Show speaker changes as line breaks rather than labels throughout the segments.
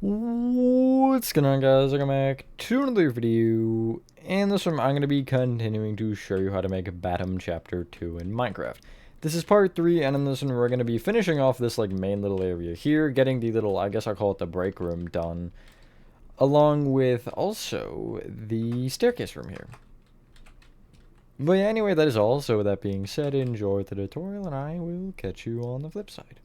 What's going on, guys? Welcome back to another video. And this one I'm going to be continuing to show you how to make Batum Chapter 2 in Minecraft. This is part 3, and in this one we're going to be finishing off this like main little area here, getting the little, I guess I'll call it the break room done, along with also the staircase room here. But yeah, anyway, that is all. So with that being said, enjoy the tutorial, and I will catch you on the flip side.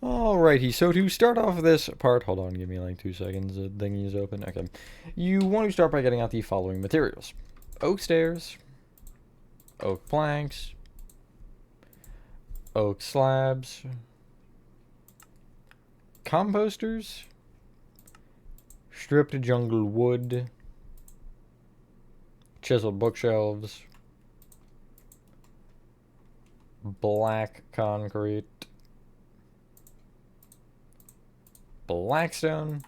Alrighty, so to start off this part, hold on, give me like 2 seconds, the thingy is open, okay. You want to start by getting out the following materials. Oak stairs, oak planks, oak slabs, composters, stripped jungle wood, chiseled bookshelves, black concrete, blackstone,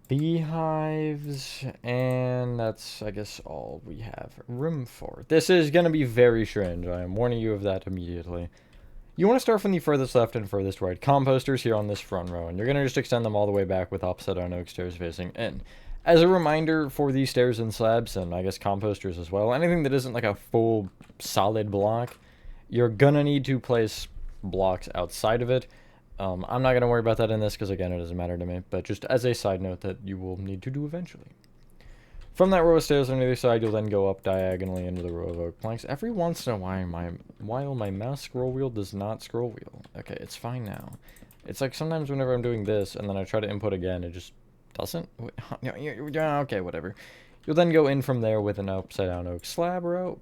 beehives, and that's, I guess, all we have room for. This is going to be very strange. I am warning you of that immediately. You want to start from the furthest left and furthest right composters here on this front row, and you're going to just extend them all the way back with upside down oak stairs facing in. As a reminder for these stairs and slabs, and I guess composters as well, anything that isn't like a full solid block, you're gonna need to place blocks outside of it. I'm not gonna worry about that in this because again it doesn't matter to me, but just as a side note that you will need to do eventually. From that row of stairs on the other side, you'll then go up diagonally into the row of oak planks. Every once in a while my mouse scroll wheel does not scroll wheel. Okay, it's fine now. It's like sometimes whenever I'm doing this and then I try to input again, it just doesn't. Yeah, okay, whatever. You'll then go in from there with an upside down oak slab row.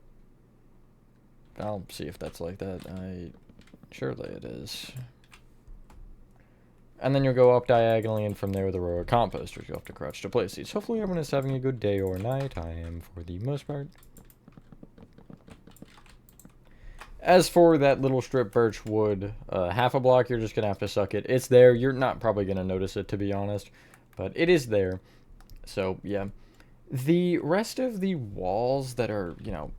I'll see if that's like that. Surely it is. And then you'll go up diagonally, and from there with a row of composters. You'll have to crouch to place these. Hopefully everyone is having a good day or night. I am for the most part. As for that little strip birch wood, half a block, you're just going to have to suck it. It's there. You're not probably going to notice it, to be honest. But it is there. So, yeah. The rest of the walls that are, you know...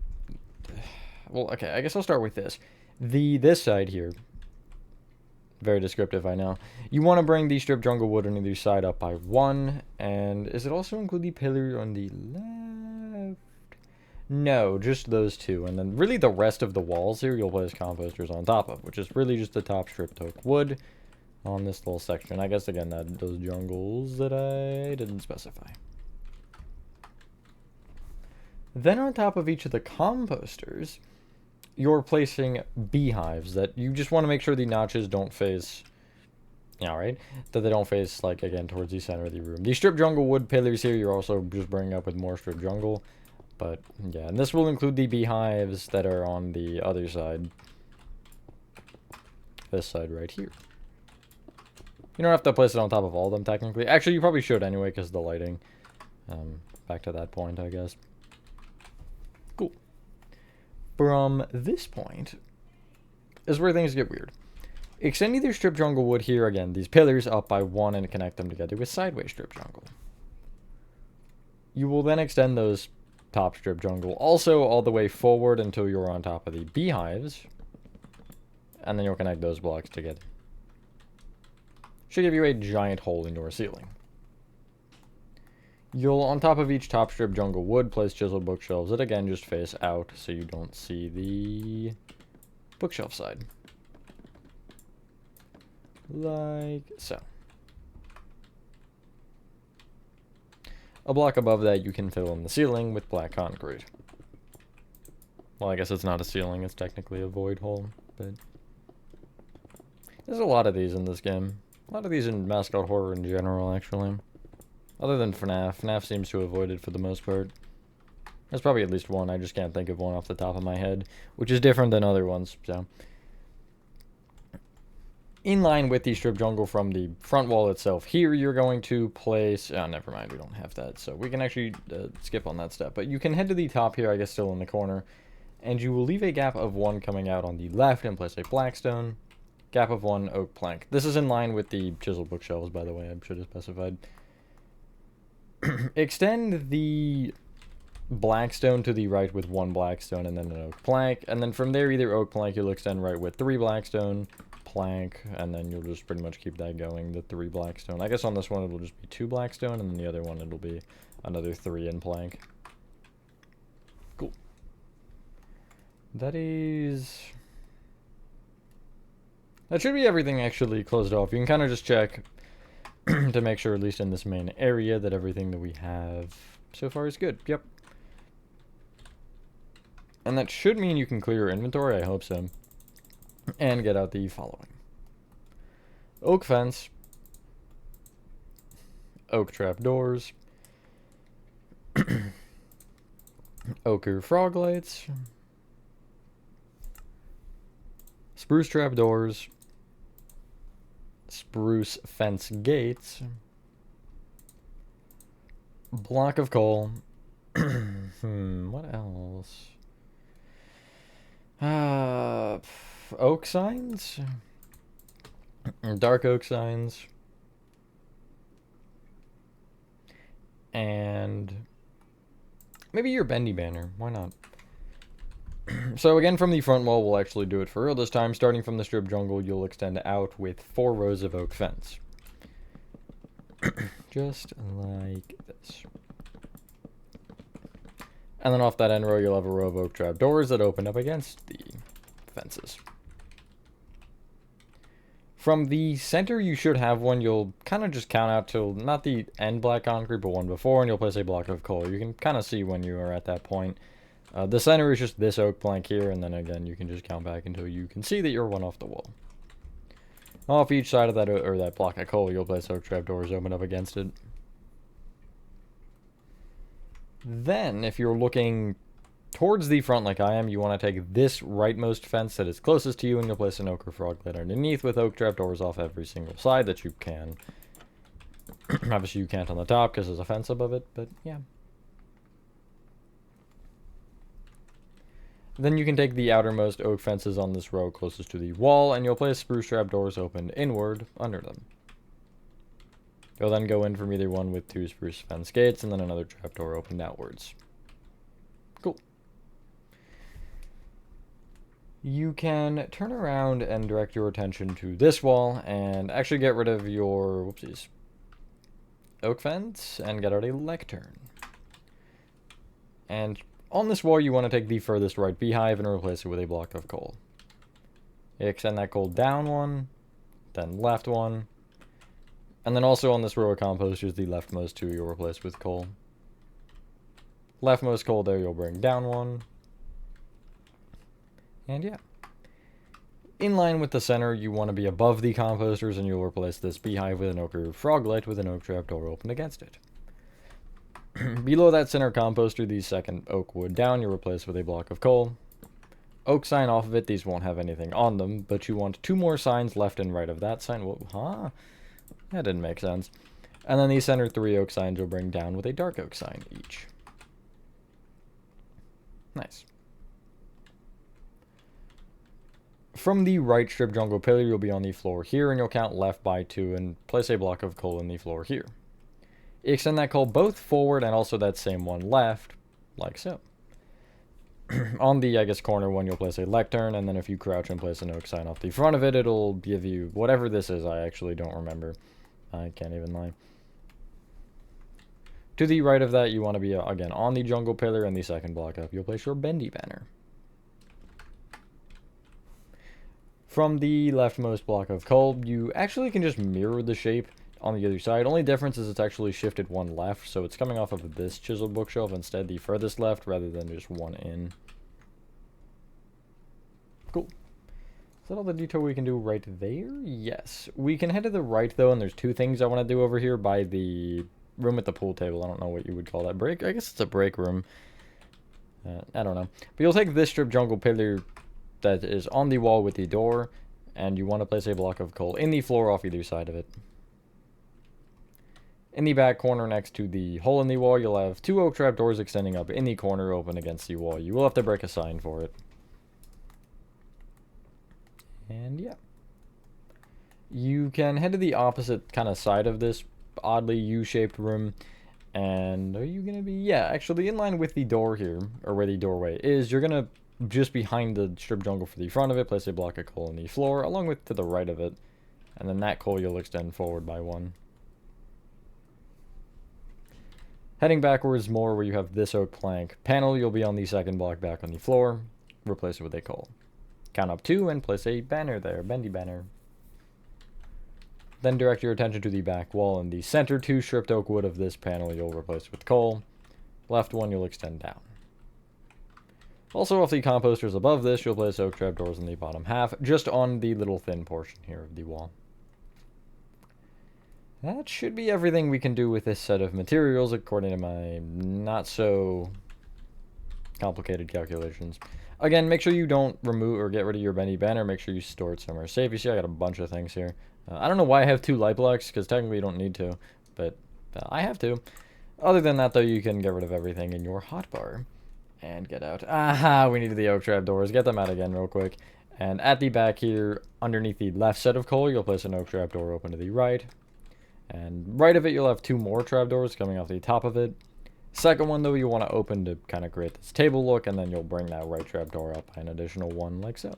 Well, okay, I guess I'll start with this. This side here, very descriptive, I know. You want to bring the strip jungle wood on either side up by 1, and does it also include the pillar on the left? No, just those 2, and then really the rest of the walls here you'll place composters on top of, which is really just the top stripped oak wood on this little section. I guess, again, those jungles that I didn't specify. Then on top of each of the composters, you're placing beehives that you just want to make sure the notches don't face, right? That they don't face, like, again, towards the center of the room. The strip jungle wood pillars here, you're also just bringing up with more strip jungle. But, yeah, and this will include the beehives that are on the other side. This side right here. You don't have to place it on top of all of them, technically. Actually, you probably should anyway, because of the lighting. Back to that point, I guess. Cool. From this point is where things get weird. Extend either strip jungle wood here, again, these pillars up by 1 and connect them together with sideways strip jungle. You will then extend those top strip jungle also all the way forward until you're on top of the beehives. And then you'll connect those blocks together. Should give you a giant hole in your ceiling. You'll, on top of each top strip jungle wood, place chiseled bookshelves that, again, just face out so you don't see the bookshelf side. Like so. A block above that you can fill in the ceiling with black concrete. Well, I guess it's not a ceiling, it's technically a void hole, but... There's a lot of these in this game. A lot of these in mascot horror in general, actually. Other than FNAF. FNAF seems to avoid it for the most part. There's probably at least one. I just can't think of one off the top of my head, which is different than other ones, so. In line with the strip jungle from the front wall itself, here you're going to place... Oh, never mind, we don't have that, so we can actually skip on that step. But you can head to the top here, I guess still in the corner, and you will leave a gap of 1 coming out on the left and place a blackstone. Gap of 1 oak plank. This is in line with the chiseled bookshelves, by the way, I should have specified. Extend the blackstone to the right with 1 blackstone and then an oak plank. And then from there, either oak plank you'll extend right with 3 blackstone, plank, and then you'll just pretty much keep that going, the 3 blackstone. I guess on this one it'll just be 2 blackstone, and then the other one it'll be another 3 in plank. Cool. That should be everything actually closed off. You can kind of just check to make sure, at least in this main area, that everything that we have so far is good. Yep. And that should mean you can clear your inventory, I hope so. And get out the following: oak fence, oak trap doors, ochre frog lights, spruce trap doors, spruce fence gates, block of coal. What else? Oak signs? Dark oak signs. And maybe your Bendy banner. Why not? So again, from the front wall, we'll actually do it for real this time. Starting from the strip jungle, you'll extend out with 4 rows of oak fence. Just like this. And then off that end row, you'll have a row of oak trap doors that open up against the fences. From the center, you should have one. You'll kind of just count out till not the end black concrete, but one before, and you'll place a block of coal. You can kind of see when you are at that point. The center is just this oak plank here, and then again, you can just count back until you can see that you're one off the wall. Off each side of that, or that block of coal, you'll place oak trap doors open up against it. Then, if you're looking towards the front like I am, you want to take this rightmost fence that is closest to you, and you'll place an ochre frog light underneath with oak trap doors off every single side that you can. Obviously, you can't on the top because there's a fence above it, but yeah. Then you can take the outermost oak fences on this row closest to the wall, and you'll place spruce trap doors open inward under them. You'll then go in from either one with 2 spruce fence gates, and then another trapdoor opened outwards. Cool. You can turn around and direct your attention to this wall, and actually get rid of your, whoopsies, oak fence, and get out a lectern. And on this wall, you want to take the furthest right beehive and replace it with a block of coal. You extend that coal down 1, then left 1, and then also on this row of composters, the leftmost 2 you'll replace with coal. Leftmost coal there you'll bring down 1. And yeah. In line with the center, you want to be above the composters, and you'll replace this beehive with an ochre frog light with an oak trap door open against it. Below that center composter, the second oak wood down, you'll replace with a block of coal. Oak sign off of it, these won't have anything on them, but you want 2 more signs left and right of that sign. Well, huh? That didn't make sense. And then the center 3 oak signs you'll bring down with a dark oak sign each. Nice. From the right strip jungle pillar, you'll be on the floor here, and you'll count left by 2 and place a block of coal in the floor here. Extend that coal both forward and also that same one left, like so. On the, I guess, corner one, you'll place a lectern, and then if you crouch and place an oak sign off the front of it, it'll give you whatever this is. I actually don't remember. I can't even lie. To the right of that, you want to be, again, on the jungle pillar, and the second block up, you'll place your Bendy banner. From the leftmost block of coal, you actually can just mirror the shape on the other side. Only difference is it's actually shifted 1 left, so it's coming off of this chiseled bookshelf instead, the furthest left, rather than just 1 in. Cool. Is that all the detail we can do right there? Yes. We can head to the right, though, and there's 2 things I want to do over here by the room at the pool table. I don't know what you would call that. Break? I guess it's a break room. I don't know. But you'll take this strip jungle pillar that is on the wall with the door, and you want to place a block of coal in the floor off either side of it. In the back corner next to the hole in the wall, you'll have 2 oak trap doors extending up in the corner open against the wall. You will have to break a sign for it. And yeah. You can head to the opposite kind of side of this oddly U-shaped room. And are you going to be... Yeah, actually in line with the door here, or where the doorway is, you're going to just behind the strip jungle for the front of it, place a block of coal on the floor, along with to the right of it. And then that coal you'll extend forward by 1. Heading backwards more where you have this oak plank panel, you'll be on the second block back on the floor. Replace it with a coal. Count up 2 and place a banner there, bendy banner. Then direct your attention to the back wall in the center. 2 stripped oak wood of this panel you'll replace with coal. Left one you'll extend down. Also, off the composters above this, you'll place oak trapdoors in the bottom half, just on the little thin portion here of the wall. That should be everything we can do with this set of materials, according to my not so complicated calculations. Again, make sure you don't remove or get rid of your bendy banner. Make sure you store it somewhere safe. You see I got a bunch of things here. I don't know why I have 2 light blocks, because technically you don't need to, but I have to. Other than that, though, you can get rid of everything in your hotbar. And get out. Aha, we needed the oak trapdoors. Get them out again real quick. And at the back here, underneath the left set of coal, you'll place an oak trapdoor open to the right. And right of it, you'll have 2 more trapdoors coming off the top of it. Second one, though, you want to open to kind of create this table look, and then you'll bring that right trapdoor up by an additional 1, like so.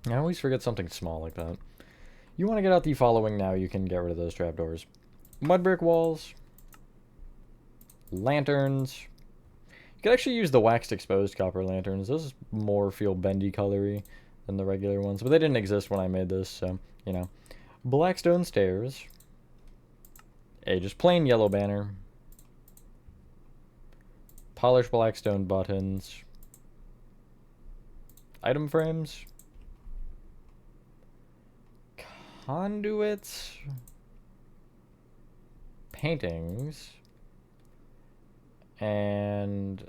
I always forget something small like that. You want to get out the following now. You can get rid of those trapdoors. Mud brick walls. Lanterns. You could actually use the waxed exposed copper lanterns. Those more feel bendy colory than the regular ones, but they didn't exist when I made this, so, you know. Black stone stairs. A just plain yellow banner. Polished black stone buttons. Item frames. Conduits. Paintings. And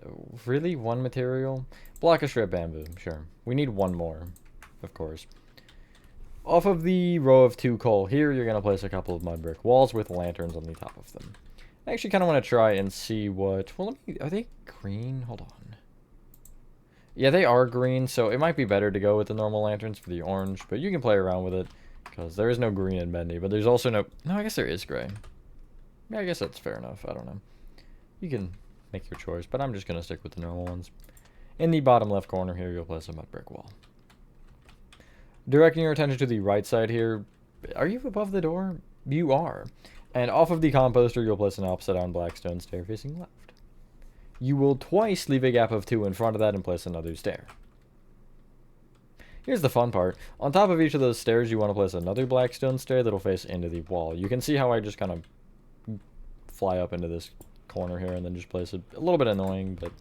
really 1 material? Block of strip bamboo, sure. We need 1 more, of course. Off of the row of 2 coal here, you're going to place a couple of mud brick walls with lanterns on the top of them. I actually kind of want to try and see what... Well, are they green? Hold on. Yeah, they are green, so it might be better to go with the normal lanterns for the orange, but you can play around with it, because there is no green in Bendy, but there's also no... No, I guess there is gray. Yeah, I guess that's fair enough. I don't know. You can make your choice, but I'm just going to stick with the normal ones. In the bottom left corner here, you'll place a mud brick wall. Directing your attention to the right side here, are you above the door? You are. And off of the composter, you'll place an upside down black stone stair facing left. You will twice leave a gap of 2 in front of that and place another stair. Here's the fun part. On top of each of those stairs, you want to place another black stone stair that'll face into the wall. You can see how I just kind of fly up into this corner here and then just place it. A little bit annoying, but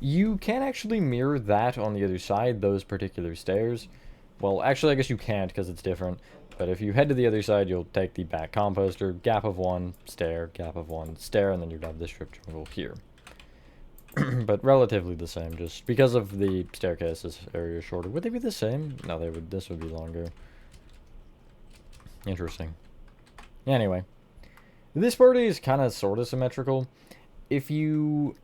you can actually mirror that on the other side, those particular stairs. Well, actually, I guess you can't because it's different. But if you head to the other side, you'll take the back composter, gap of 1, stair, gap of 1, stair, and then you'd have this strip jungle here. But relatively the same, just because of the staircase, this area is shorter. Would they be the same? No, they would. This would be longer. Interesting. Anyway, this part is kind of sort of symmetrical. If you...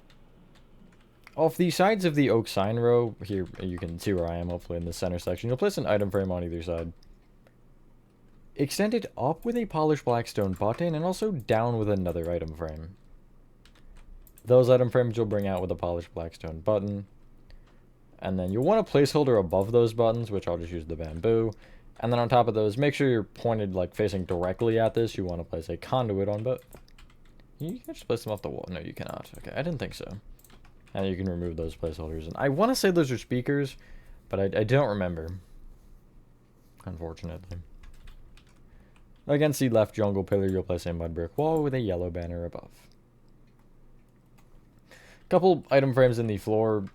Off the sides of the oak sign row, here you can see where I am, hopefully in the center section, you'll place an item frame on either side. Extend it up with a polished black stone button and also down with another item frame. Those item frames you'll bring out with a polished black stone button. And then you'll want a placeholder above those buttons, which I'll just use the bamboo. And then on top of those, make sure you're pointed like facing directly at this. You want to place a conduit on both. You can just place them off the wall. No, you cannot. Okay, I didn't think so. And you can remove those placeholders. And I want to say those are speakers, but I don't remember. Unfortunately. Against the left jungle pillar, you'll place a mud brick wall with a yellow banner above. Couple item frames in the floor,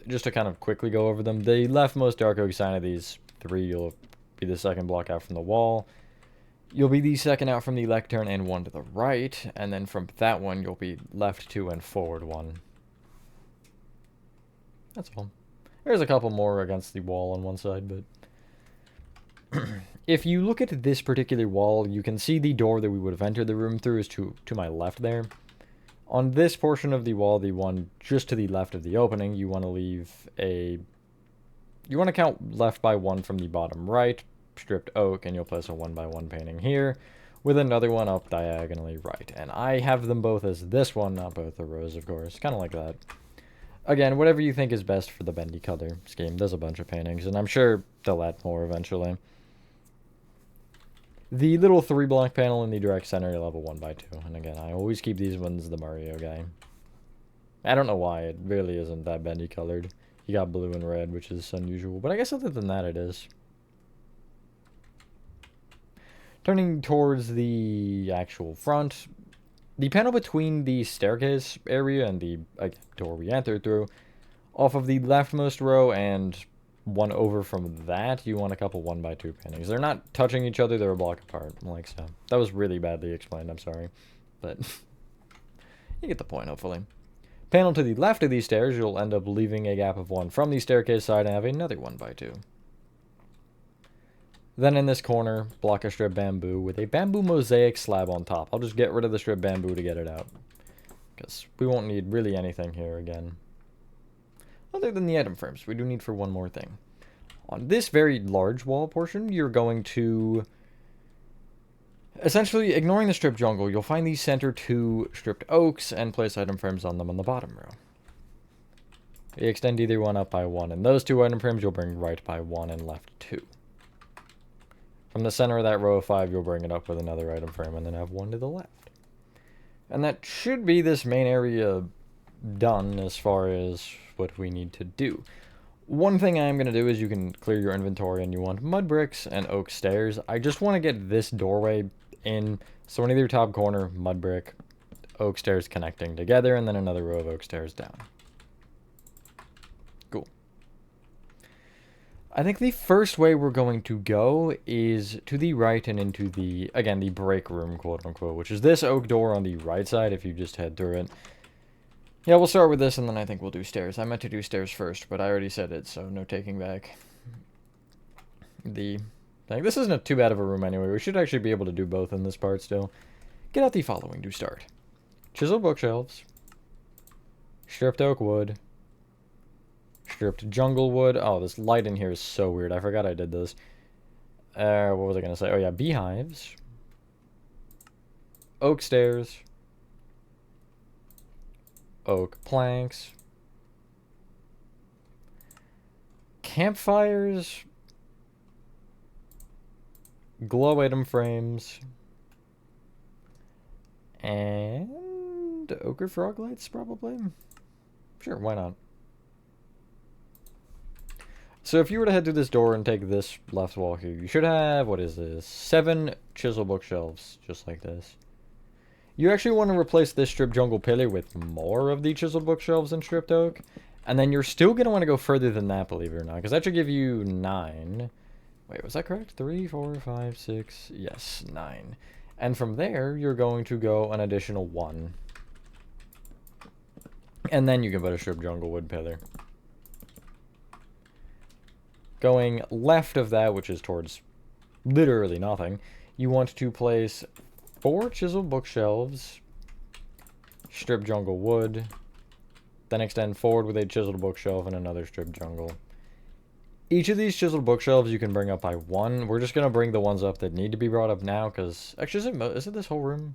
just to kind of quickly go over them. The leftmost dark oak sign of these 3, you'll be the second block out from the wall. You'll be the second out from the lectern and 1 to the right. And then from that one, you'll be left 2 and forward 1. That's all. There's a couple more against the wall on one side, but... If you look at this particular wall, you can see the door that we would have entered the room through is to my left there. On this portion of the wall, the one just to the left of the opening, you want to leave a... You want to count left by 1 from the bottom right, stripped oak, and you'll place a 1 by 1 painting here, with another one up diagonally right. And I have them both as this one, not both the rows, of course. Kind of like that. Again, whatever you think is best for the Bendy color scheme. There's a bunch of paintings, and I'm sure they'll add more eventually. The little 3-block panel in the direct center, level 1 by 2. And again, I always keep these ones the Mario guy. I don't know why, it really isn't that Bendy colored. You got blue and red, which is unusual, but I guess other than that it is. Turning towards the actual front, the panel between the staircase area and the door we entered through, off of the leftmost row and one over from that, you want a couple 1 by 2 paintings. They're not touching each other, they're a block apart, like so. That was really badly explained, I'm sorry. But you get the point, hopefully. Panel to the left of these stairs, you'll end up leaving a gap of 1 from the staircase side and have another 1 by 2. Then in this corner, block a strip bamboo with a bamboo mosaic slab on top. I'll just get rid of the strip bamboo to get it out, because we won't need really anything here again. Other than the item frames, we do need for one more thing. On this very large wall portion, you're going to... essentially, ignoring the strip jungle, you'll find these center 2 stripped oaks and place item frames on them on the bottom row. You extend either one up by 1, and those 2 item frames you'll bring right by 1 and left 2. From the center of that row of 5, you'll bring it up with another item frame and then have 1 to the left. And that should be this main area done as far as what we need to do. One thing I'm going to do is you can clear your inventory and you want mud bricks and oak stairs. I just want to get this doorway in, so in either top corner, mud brick, oak stairs connecting together, and then another row of oak stairs down. Cool. I think the first way we're going to go is to the right and into the, again, the break room, quote unquote, which is this oak door on the right side if you just head through it. Yeah, we'll start with this, and then I think we'll do stairs. I meant to do stairs first, but I already said it, so no taking back the thing. This isn't too bad of a room anyway. We should actually be able to do both in this part still. Get out the following to start. Chisel bookshelves. Stripped oak wood. Stripped jungle wood. Oh, this light in here is so weird. I forgot I did this. What was I going to say? Oh, yeah, beehives. Oak stairs. Oak planks, campfires, glow item frames, and ochre frog lights, probably. Sure, why not? So if you were to head through this door and take this left wall here, you should have, what is this, 7 chisel bookshelves, just like this. You actually want to replace this stripped jungle pillar with more of the chiseled bookshelves and stripped oak. And then you're still going to want to go further than that, believe it or not. Because that should give you 9. Wait, was that correct? 3, 4, 5, 6. Yes, 9. And from there, you're going to go an additional 1. And then you can put a stripped jungle wood pillar. Going left of that, which is towards literally nothing, you want to place 4 chiseled bookshelves, stripped jungle wood, then extend forward with a chiseled bookshelf and another stripped jungle. Each of these chiseled bookshelves you can bring up by 1. We're just going to bring the ones up that need to be brought up now, because... actually, is it this whole room?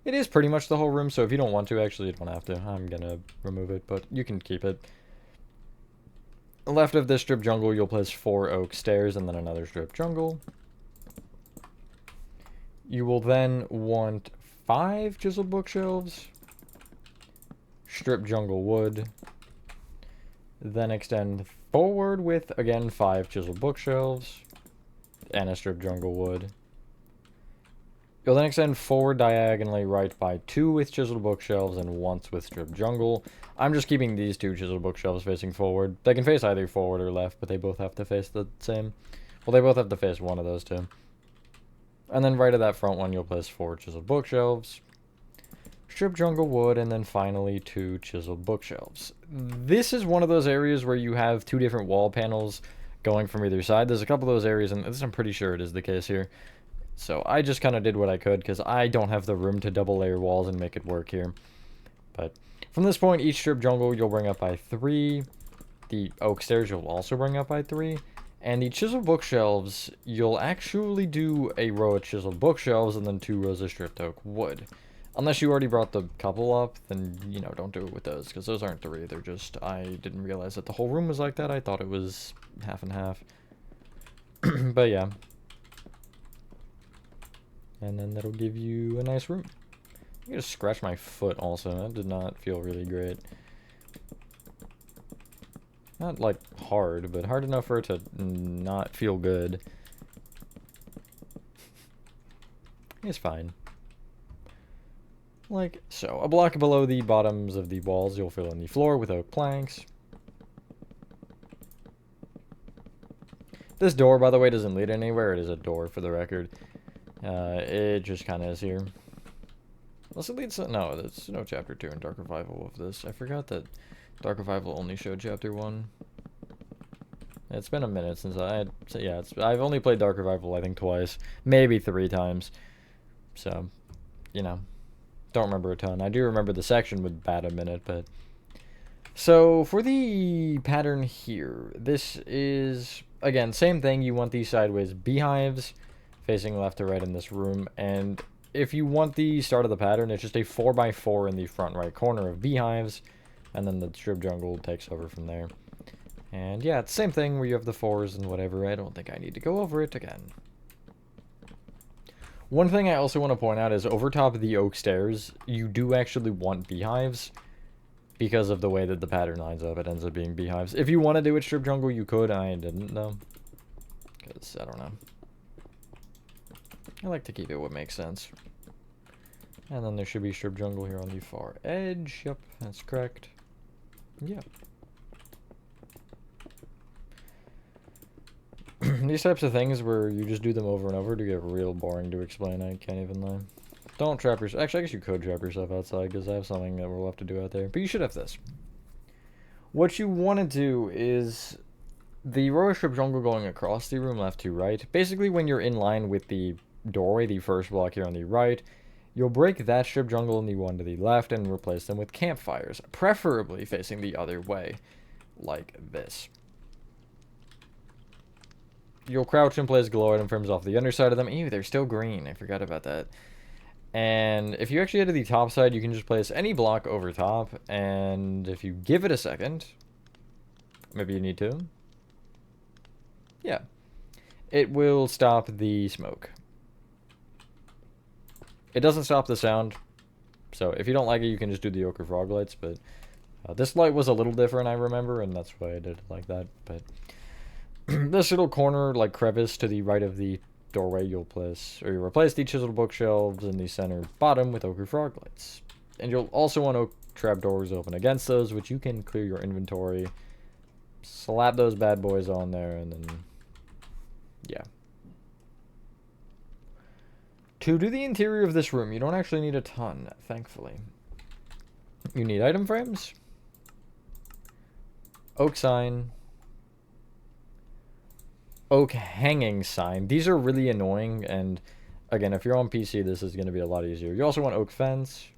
It is pretty much the whole room, so if you don't want to, actually, you don't have to. I'm going to remove it, but you can keep it. Left of this stripped jungle, you'll place 4 oak stairs and then another stripped jungle. You will then want 5 chiseled bookshelves, stripped jungle wood, then extend forward with, again, 5 chiseled bookshelves, and a stripped jungle wood. You'll then extend forward diagonally right by 2 with chiseled bookshelves and once with stripped jungle. I'm just keeping these 2 chiseled bookshelves facing forward. They can face either forward or left, but they both have to face the same. Well, they both have to face one of those 2. And then right of that front one, you'll place 4 chiseled bookshelves, stripped jungle wood, and then finally 2 chiseled bookshelves. This is one of those areas where you have 2 different wall panels going from either side. There's a couple of those areas, and this I'm pretty sure it is the case here. So I just kind of did what I could, because I don't have the room to double layer walls and make it work here. But from this point, each stripped jungle you'll bring up by 3. The oak stairs you'll also bring up by 3. And the chiseled bookshelves, you'll actually do a row of chiseled bookshelves and then 2 rows of stripped oak wood. Unless you already brought the couple up, then, you know, don't do it with those, because those aren't 3. They're just, I didn't realize that the whole room was like that. I thought it was half and half. But yeah. And then that'll give you a nice room. I just scratched my foot also. That did not feel really great. Not, like, hard, but hard enough for it to not feel good. It's fine. Like so. A block below the bottoms of the walls, you'll fill in the floor with oak planks. This door, by the way, doesn't lead anywhere. It is a door, for the record. It just kind of is here. Unless it leads to... No, there's no Chapter 2 in Dark Revival of this. I forgot that Dark Revival only showed Chapter 1. It's been a minute since I had... So yeah, I've only played Dark Revival, I think, twice. Maybe 3 times. So, you know. Don't remember a ton. I do remember the section with about a minute, but... So, for the pattern here, this is... Again, same thing. You want these sideways beehives facing left to right in this room, and if you want the start of the pattern, it's just a 4x4 in the front right corner of beehives, and then the strip jungle takes over from there. And yeah, it's the same thing where you have the 4s and whatever. I don't think I need to go over it again. One thing I also want to point out is over top of the oak stairs, you do actually want beehives because of the way that the pattern lines up. It ends up being beehives. If you want to do it strip jungle, you could. I didn't, though, because I don't know. I like to keep it what makes sense. And then there should be strip jungle here on the far edge. Yep, that's correct. Yep. These types of things where you just do them over and over do get real boring to explain. I can't even lie. Don't trap yourself. Actually, I guess you could trap yourself outside because I have something that we're left to do out there. But you should have this. What you want to do is the row of strip jungle going across the room left to right. Basically, when you're in line with the doorway, the first block here on the right, you'll break that strip jungle and the one to the left and replace them with campfires, preferably facing the other way, like this. You'll crouch and place glow item frames off the underside of them. Ew, they're still green. I forgot about that. And if you actually head to the top side, you can just place any block over top, and if you give it a second, maybe you need to, yeah, it will stop the smoke. It doesn't stop the sound, so if you don't like it, you can just do the ochre frog lights, but this light was a little different, I remember, and that's why I did it like that. But this little corner, like crevice to the right of the doorway, you'll place, or you replace the chiseled bookshelves in the center bottom with ochre frog lights. And you'll also want oak trapdoors open against those, which you can clear your inventory, slap those bad boys on there, and then, yeah. To do the interior of this room, you don't actually need a ton, thankfully. You need item frames, oak sign, oak hanging sign. These are really annoying, and again, if you're on PC, this is going to be a lot easier. You also want oak fence,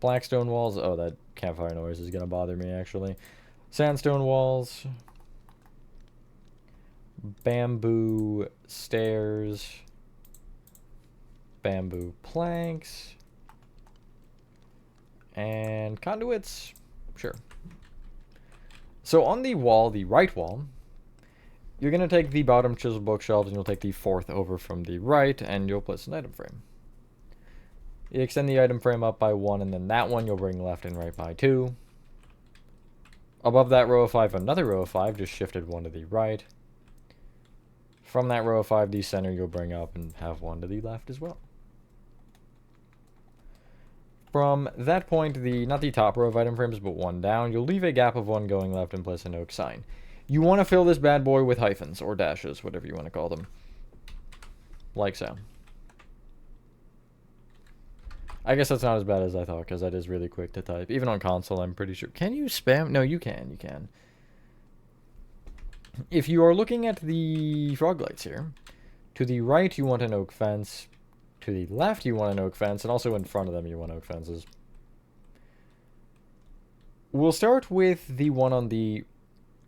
black stone walls. Oh, that campfire noise is going to bother me, actually. Sandstone walls, bamboo stairs, bamboo planks, and conduits. Sure. So on the wall, the right wall, you're going to take the bottom chiseled bookshelves and you'll take the 4th over from the right and you'll place an item frame. You extend the item frame up by 1 and then that one you'll bring left and right by 2. Above that row of 5, another row of 5, just shifted 1 to the right. From that row of 5, the center you'll bring up and have 1 to the left as well. From that point, not the top row of item frames, but 1 down, you'll leave a gap of 1 going left and place an oak sign. You want to fill this bad boy with hyphens, or dashes, whatever you want to call them. Like so. I guess that's not as bad as I thought, because that is really quick to type. Even on console, I'm pretty sure. Can you spam? No, you can. You can. If you are looking at the frog lights here, to the right, you want an oak fence. To the left, you want an oak fence, and also in front of them, you want oak fences. We'll start with the one on the...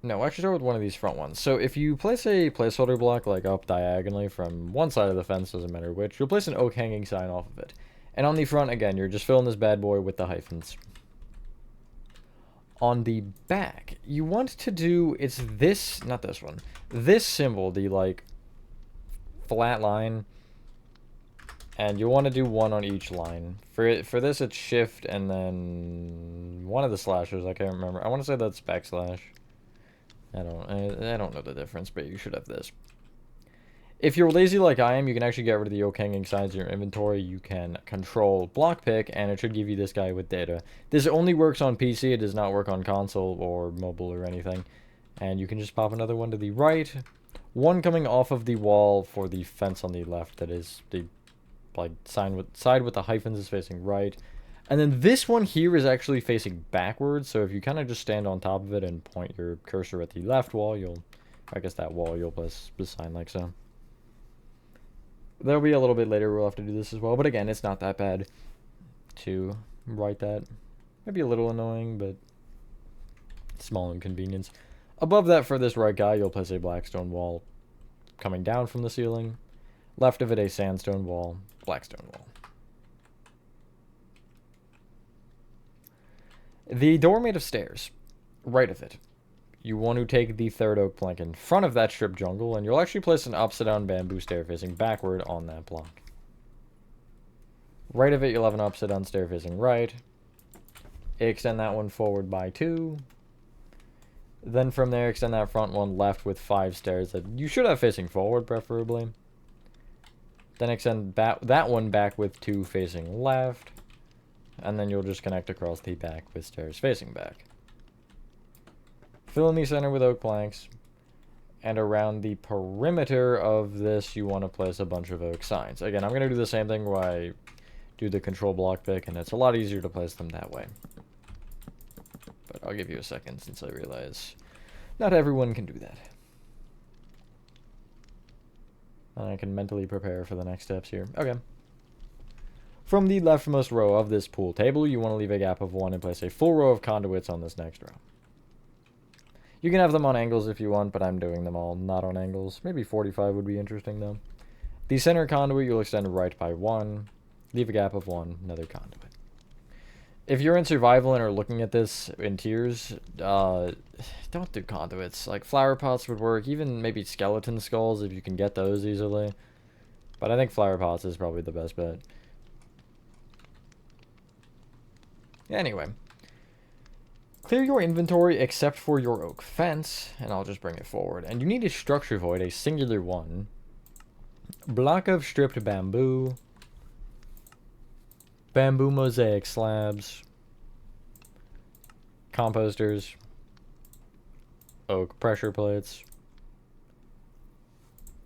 No, actually start with one of these front ones. So if you place a placeholder block, like up diagonally from one side of the fence, doesn't matter which, you'll place an oak hanging sign off of it. And on the front, again, you're just filling this bad boy with the hyphens. On the back, you want to do, it's this, not this one, this symbol, the, like, flat line, and you want to do one on each line. For this, it's shift, and then one of the slashes, I can't remember. I want to say that's backslash. I don't know the difference, but you should have this. If you're lazy like I am, you can actually get rid of the yoke hanging sides of your inventory. You can control block pick, and it should give you this guy with data. This only works on PC. It does not work on console or mobile or anything. And you can just pop another one to the right. One coming off of the wall for the fence on the left. That is the like side with the hyphens is facing right. And then this one here is actually facing backwards. So if you kind of just stand on top of it and point your cursor at the left wall, I guess that wall, you'll place the sign like so. There'll be a little bit later we'll have to do this as well, but again, it's not that bad to write that. Maybe a little annoying, but small inconvenience. Above that, for this right guy, you'll place a black stone wall coming down from the ceiling. Left of it, a sandstone wall, black stone wall. The door made of stairs. Right of it, you want to take the third oak plank in front of that strip jungle, and you'll actually place an upside down bamboo stair facing backward on that block. Right of it, you'll have an upside down stair facing right. Extend that one forward by 2. Then from there, extend that front one left with 5 stairs that you should have facing forward, preferably. Then extend that one back with 2 facing left. And then you'll just connect across the back with stairs facing back. Fill in the center with oak planks, and around the perimeter of this, you want to place a bunch of oak signs. Again, I'm going to do the same thing where I do the control block pick, and it's a lot easier to place them that way. But I'll give you a second since I realize not everyone can do that. I can mentally prepare for the next steps here. Okay. From the leftmost row of this pool table, you want to leave a gap of 1 and place a full row of conduits on this next row. You can have them on angles if you want, but I'm doing them all not on angles. Maybe 45 would be interesting, though. The center conduit, you'll extend right by 1. Leave a gap of 1, another conduit. If you're in survival and are looking at this in tiers, don't do conduits. Like, flower pots would work. Even maybe skeleton skulls, if you can get those easily. But I think flower pots is probably the best bet. Anyway. Clear your inventory except for your oak fence, and I'll just bring it forward. And you need a structure void, a singular one. Block of stripped bamboo. Bamboo mosaic slabs. Composters. Oak pressure plates.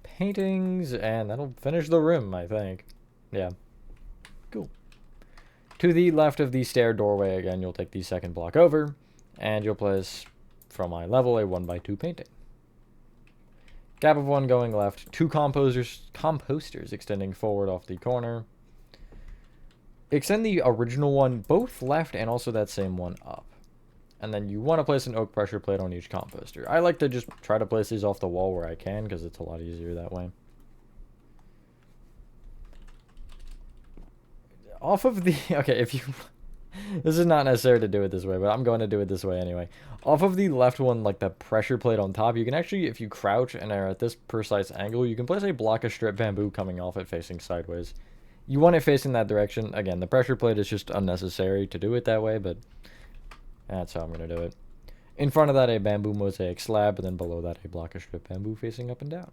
Paintings, and that'll finish the room, I think. Yeah. Cool. To the left of the stair doorway, again, you'll take the second block over. And you'll place, from eye level, a 1x2 painting. Gap of 1 going left. 2 composters extending forward off the corner. Extend the original one both left and also that same one up. And then you want to place an oak pressure plate on each composter. I like to just try to place these off the wall where I can, because it's a lot easier that way. Off of the... Okay, if you... This is not necessary to do it this way, but I'm going to do it this way anyway. Off of the left one, like the pressure plate on top, you can actually, if you crouch and are at this precise angle, you can place a block of strip bamboo coming off it facing sideways. You want it facing that direction. Again, the pressure plate is just unnecessary to do it that way, but that's how I'm going to do it. In front of that, a bamboo mosaic slab, and then below that, a block of strip bamboo facing up and down.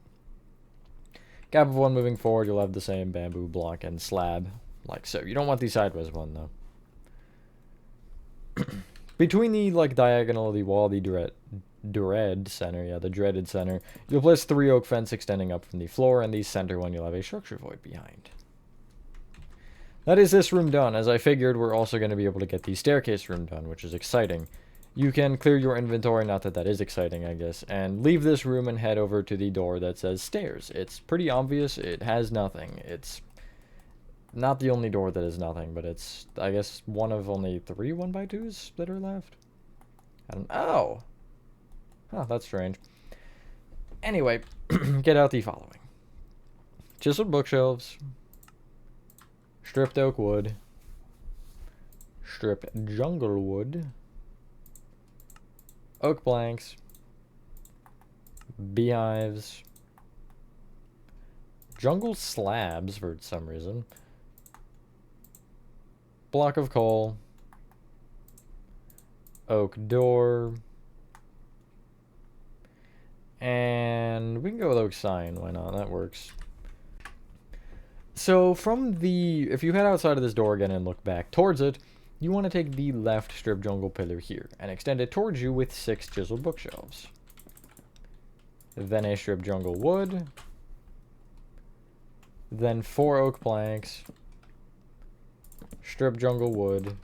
Gap of 1 moving forward, you'll have the same bamboo block and slab, like so. You don't want the sideways one, though. Between the like diagonal of the wall, the dreaded center, you'll place 3 oak fence extending up from the floor, and the center one you'll have a structure void behind. That is this room done. As I figured, we're also going to be able to get the staircase room done, which is exciting. You can clear your inventory, not that that is exciting, I guess, and leave this room and head over to the door that says stairs. It's pretty obvious. It has nothing. It's not the only door that is nothing, but it's, I guess, one of only 3 1x2s that are left. Oh! Oh, that's strange. Anyway, get out the following. Chiseled bookshelves. stripped oak wood, strip jungle wood, oak planks, beehives, jungle slabs for some reason, block of coal, oak door, and we can go with oak sign. Why not? That works. So from the, if you head outside of this door again and look back towards it, you want to take the left strip jungle pillar here and extend it towards you with 6 chiseled bookshelves. Then a strip jungle wood, then 4 oak planks, strip jungle wood,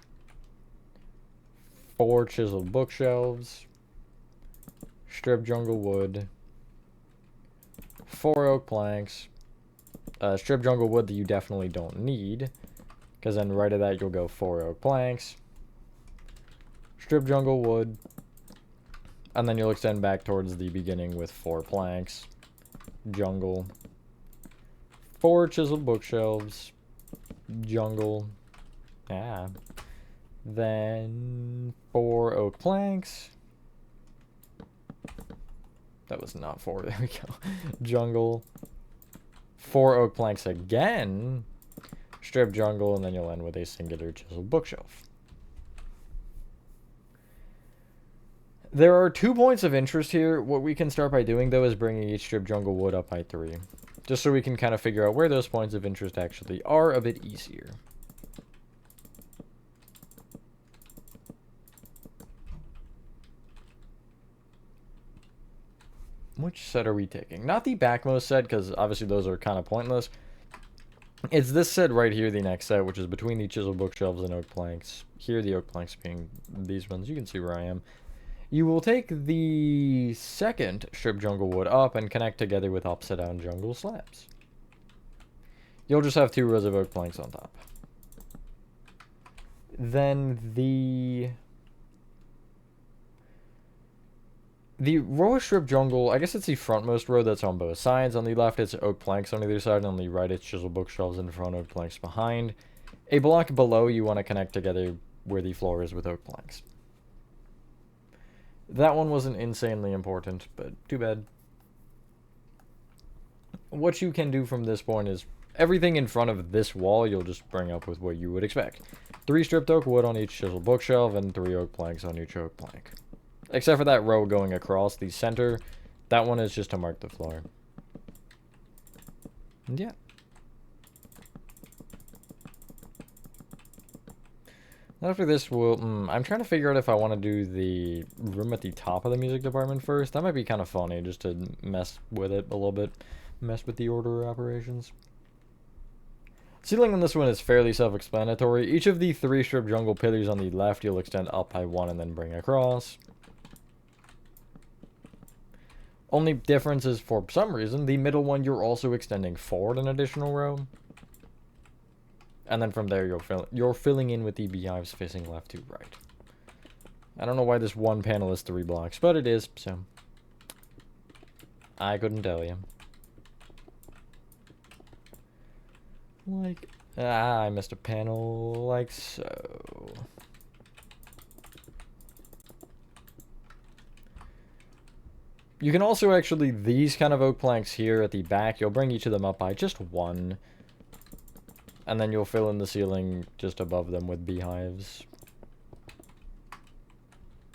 4 chiseled bookshelves, strip jungle wood, 4 oak planks, strip jungle wood that you definitely don't need, because then right of that you'll go 4 oak planks, strip jungle wood, and then you'll extend back towards the beginning with 4 planks, jungle, 4 chiseled bookshelves, jungle, then 4 oak planks. That was not 4, there we go. Jungle, 4 oak planks again, strip jungle, and then you'll end with a singular chiseled bookshelf. There are 2 points of interest here. What we can start by doing, though, is bringing each strip jungle wood up by 3. Just so we can kind of figure out where those points of interest actually are a bit easier. Which set are we taking? Not the backmost set, because obviously those are kind of pointless. It's this set right here, the next set, which is between the chiseled bookshelves and oak planks. Here, the oak planks being these ones. You can see where I am. You will take the second strip jungle wood up and connect together with upside down jungle slabs. You'll just have 2 rows of oak planks on top. Then the row of strip jungle, I guess it's the frontmost row that's on both sides. On the left, it's oak planks on either side, and on the right, it's chiseled bookshelves in front, oak planks behind. A block below, you want to connect together where the floor is with oak planks. That one wasn't insanely important, but too bad. What you can do from this point is everything in front of this wall you'll just bring up with what you would expect. 3 stripped oak wood on each chiseled bookshelf and 3 oak planks on each oak plank. Except for that row going across the center. That one is just to mark the floor. And yeah. After this, I'm trying to figure out if I want to do the room at the top of the music department first. That might be kind of funny, just to mess with it a little bit. Mess with the order of operations. Ceiling on this one is fairly self-explanatory. Each of the 3 strip jungle pillars on the left you'll extend up by 1 and then bring across. Only difference is, for some reason, the middle one you're also extending forward an additional row. And then from there you're filling in with the beehives facing left to right. I don't know why this one panel is 3 blocks, but it is, so I couldn't tell you. Like, I missed a panel, like so. You can also actually, these kind of oak planks here at the back, you'll bring each of them up by just 1. And then you'll fill in the ceiling just above them with beehives.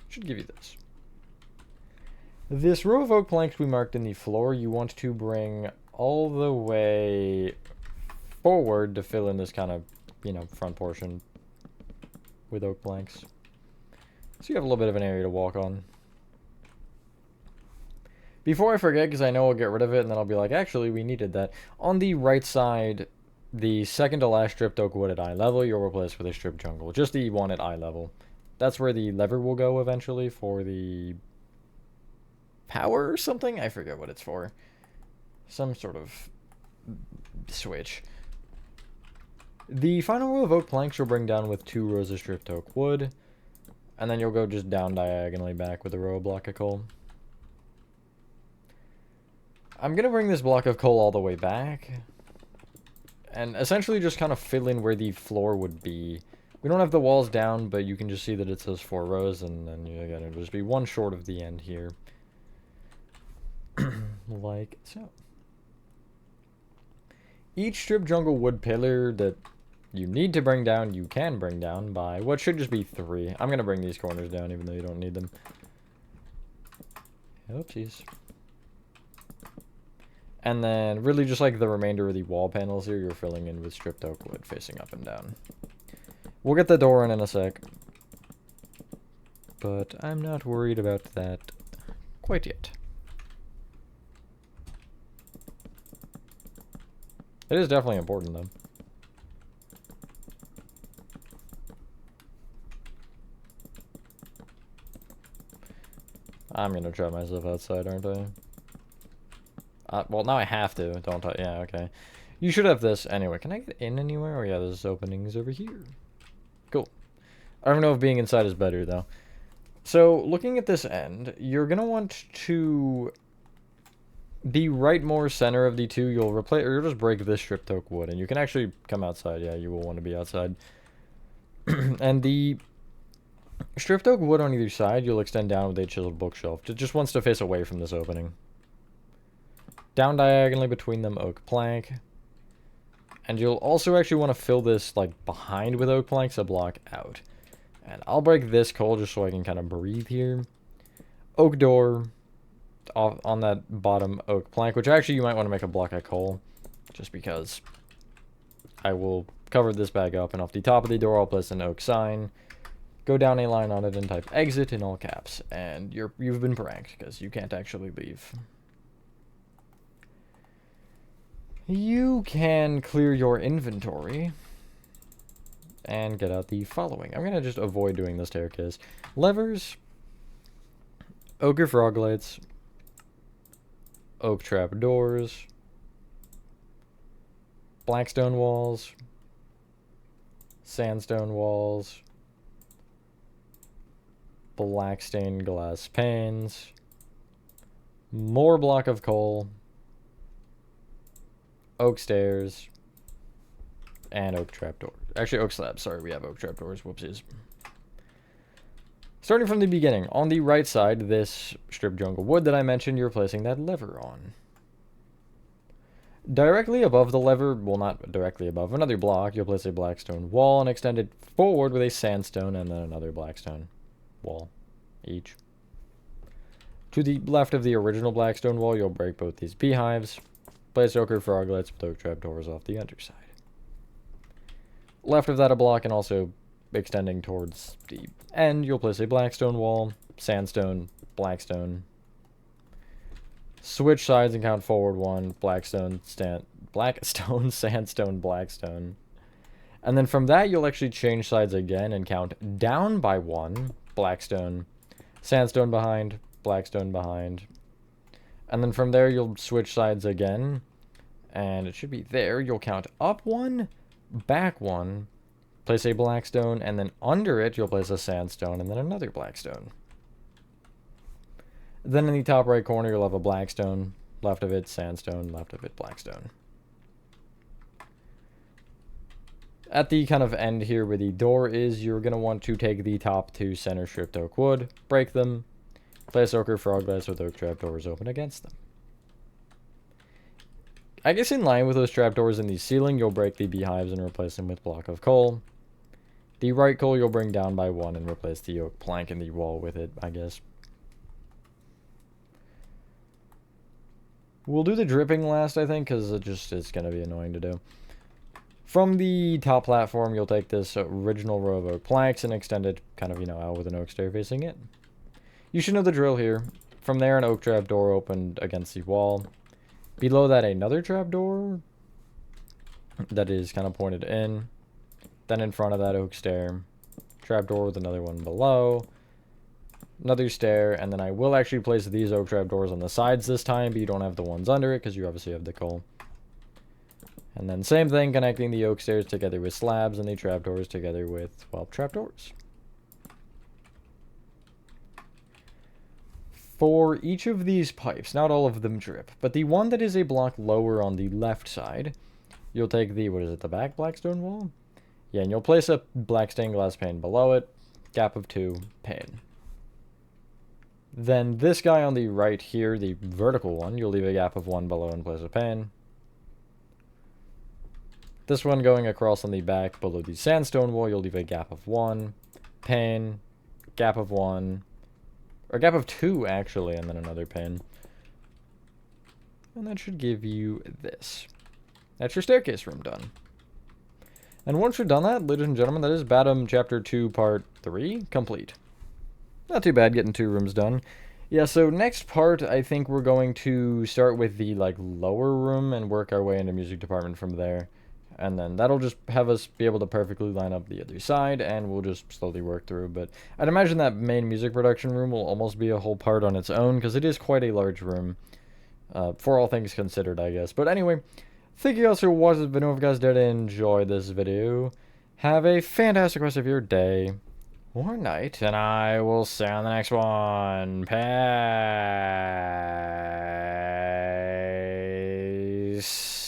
Should give you this. This row of oak planks we marked in the floor, you want to bring all the way forward to fill in this kind of, front portion with oak planks. So you have a little bit of an area to walk on. Before I forget, because I know I'll get rid of it, and then I'll be like, actually, we needed that. On the right side, the second to last stripped oak wood at eye level, you'll replace with a stripped jungle. Just the one at eye level. That's where the lever will go eventually for the power or something? I forget what it's for. Some sort of switch. The final row of oak planks you'll bring down with 2 rows of stripped oak wood. And then you'll go just down diagonally back with a row of block of coal. I'm going to bring this block of coal all the way back. And essentially just kind of fill in where the floor would be. We don't have the walls down, but you can just see that it says 4 rows, and then again, it'll just be one short of the end here. Like so. Each strip jungle wood pillar that you need to bring down, you can bring down by what should just be 3. I'm going to bring these corners down even though you don't need them. Oopsies. And then really just like the remainder of the wall panels here, you're filling in with stripped oak wood facing up and down. We'll get the door in a sec. But I'm not worried about that quite yet. It is definitely important though. I'm gonna try myself outside, aren't I? Well, now I have to, don't I? Yeah, okay. You should have this anyway. Can I get in anywhere? Oh, yeah, there's openings over here. Cool. I don't know if being inside is better, though. So, looking at this end, you're going to want to... The right more center of the two, you'll replace... Or you'll just break this stripped oak wood, and you can actually come outside. Yeah, you will want to be outside. And the stripped oak wood on either side, you'll extend down with a chiseled bookshelf. It just wants to face away from this opening. Down diagonally between them, oak plank. And you'll also actually want to fill this like behind with oak planks to block out. And I'll break this coal just so I can kind of breathe here. Oak door off on that bottom oak plank, which actually you might want to make a block of coal, just because I will cover this bag up. And off the top of the door, I'll place an oak sign. Go down a line on it and type exit in all caps. And you've been pranked because you can't actually leave. You can clear your inventory and get out the following. I'm going to just avoid doing the staircase. Levers, ochre frog lights, oak trap doors, blackstone walls, sandstone walls, black stained glass panes, more block of coal, oak stairs, and oak trapdoors. Actually, oak slabs. Sorry, we have oak trapdoors. Whoopsies. Starting from the beginning, on the right side, this strip jungle wood that I mentioned, you're placing that lever on. Directly above the lever, well, not directly above, another block, you'll place a blackstone wall and extend it forward with a sandstone and then another blackstone wall each. To the left of the original blackstone wall, you'll break both these beehives. Place ochre froglets with oak trapdoors off the underside. Left of that a block and also extending towards the end, you'll place a blackstone wall, sandstone, blackstone. Switch sides and count forward 1, blackstone, sandstone, blackstone. And then from that, you'll actually change sides again and count down by 1, blackstone, sandstone behind, blackstone behind. And then from there, you'll switch sides again. And it should be there. You'll count up 1, back 1, place a blackstone, and then under it, you'll place a sandstone, and then another blackstone. Then in the top right corner, you'll have a blackstone. Left of it, sandstone. Left of it, blackstone. At the kind of end here where the door is, you're going to want to take the top 2 center stripped oak wood, break them, place ochre froglets with oak trapdoors open against them. I guess in line with those trapdoors in the ceiling, you'll break the beehives and replace them with block of coal. The right coal you'll bring down by 1 and replace the oak plank in the wall with it, I guess. We'll do the dripping last, I think, because it's going to be annoying to do. From the top platform, you'll take this original row of oak planks and extend it kind of, out with an oak stair facing it. You should know the drill here. From there, an oak trap door opened against the wall. Below that, another trap door that is kind of pointed in. Then in front of that, oak stair. Trap door with another one below. Another stair, and then I will actually place these oak trap doors on the sides this time, but you don't have the ones under it because you obviously have the coal. And then same thing, connecting the oak stairs together with slabs and the trap doors together with, well, trap doors. For each of these pipes, not all of them drip, but the one that is a block lower on the left side, You'll take the, what is it, the back black stone wall? Yeah, and you'll place a black stained glass pane below it. Gap of 2, pane. Then this guy on the right here, the vertical one, you'll leave a gap of 1 below and place a pane. This one going across on the back below the sandstone wall, you'll leave a gap of 1, pane, gap of 1, or gap of 2 actually, and then another pane. And that should give you this. That's your staircase room done. And once you're done that, ladies and gentlemen, that is Batum Chapter 2 Part 3 complete. Not too bad getting 2 rooms done. Yeah, so next part, I think we're going to start with the, like, lower room and work our way into music department from there. And then that'll just have us be able to perfectly line up the other side, and we'll just slowly work through. But I'd imagine that main music production room will almost be a whole part on its own, because it is quite a large room. For all things considered, I guess. But anyway, thank you guys for watching this video. If you guys did enjoy this video, have a fantastic rest of your day or night, and I will see you on the next one. Peace.